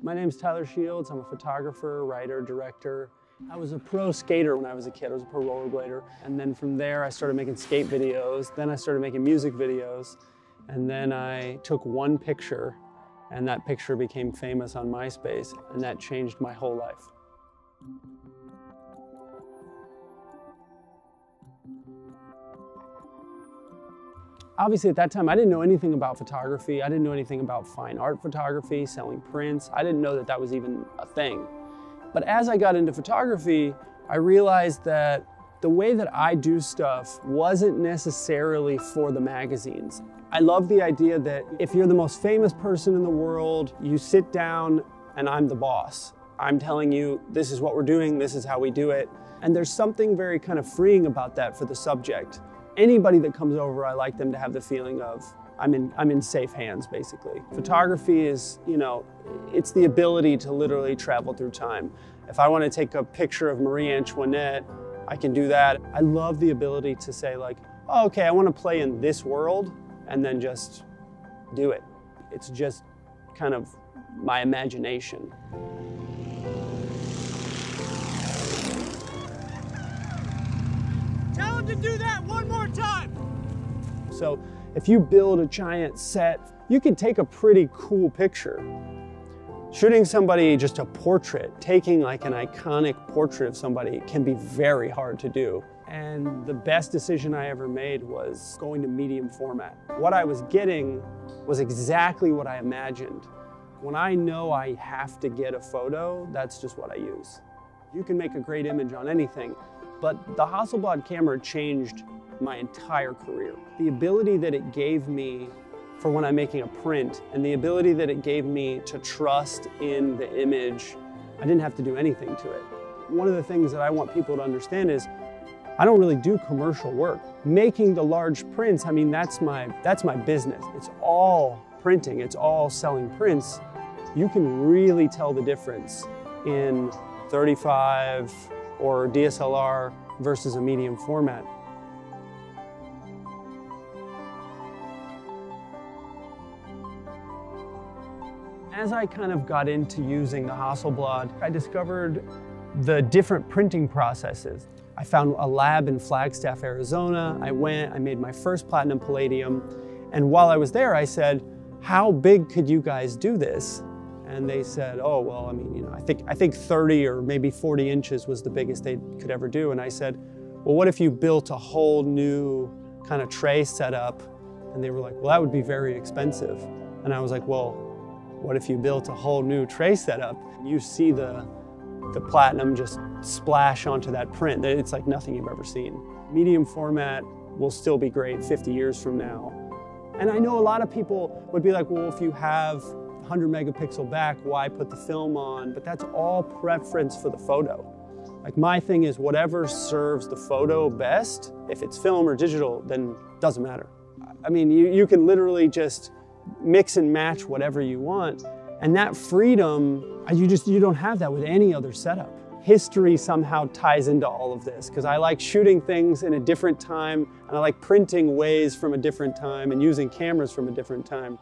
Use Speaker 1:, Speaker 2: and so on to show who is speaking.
Speaker 1: My name's Tyler Shields. I'm a photographer, writer, director. I was a pro skater when I was a kid. I was a pro rollerblader. And then from there, I started making skate videos. Then I started making music videos. And then I took one picture, and that picture became famous on MySpace, and that changed my whole life. Obviously, at that time, I didn't know anything about photography. I didn't know anything about fine art photography, selling prints. I didn't know that that was even a thing. But as I got into photography, I realized that the way that I do stuff wasn't necessarily for the magazines. I love the idea that if you're the most famous person in the world, you sit down and I'm the boss. I'm telling you, this is what we're doing, this is how we do it. And there's something very kind of freeing about that for the subject. Anybody that comes over, I like them to have the feeling of, I'm in safe hands, basically. Photography is, it's the ability to literally travel through time. If I want to take a picture of Marie Antoinette, I can do that. I love the ability to say like, oh, okay, I want to play in this world, and then just do it. It's just kind of my imagination.
Speaker 2: Tell him to do that one more time.
Speaker 1: So if you build a giant set, you can take a pretty cool picture. Shooting somebody just a portrait, taking like an iconic portrait of somebody can be very hard to do. And the best decision I ever made was going to medium format. What I was getting was exactly what I imagined. When I know I have to get a photo, that's just what I use. You can make a great image on anything, but the Hasselblad camera changed my entire career. The ability that it gave me for when I'm making a print, and the ability that it gave me to trust in the image, I didn't have to do anything to it. One of the things that I want people to understand is I don't really do commercial work. Making the large prints, I mean, that's my business. It's all printing, it's all selling prints. You can really tell the difference in 35 or DSLR versus a medium format. As I kind of got into using the Hasselblad, I discovered the different printing processes. I found a lab in Flagstaff, Arizona. I made my first platinum palladium. And while I was there, I said, how big could you guys do this? And they said, oh, well, I mean, I think 30 or maybe 40 inches was the biggest they could ever do. And I said, well, what if you built a whole new kind of tray setup? And they were like, well, that would be very expensive. And I was like, well, what if you built a whole new tray setup? You see the platinum just splash onto that print. It's like nothing you've ever seen. Medium format will still be great 50 years from now. And I know a lot of people would be like, well, if you have 100 megapixel back, why put the film on? But that's all preference for the photo. Like my thing is whatever serves the photo best, if it's film or digital, then it doesn't matter. I mean, you can literally just mix and match whatever you want. And that freedom, you don't have that with any other setup. History somehow ties into all of this because I like shooting things in a different time and I like printing ways from a different time and using cameras from a different time.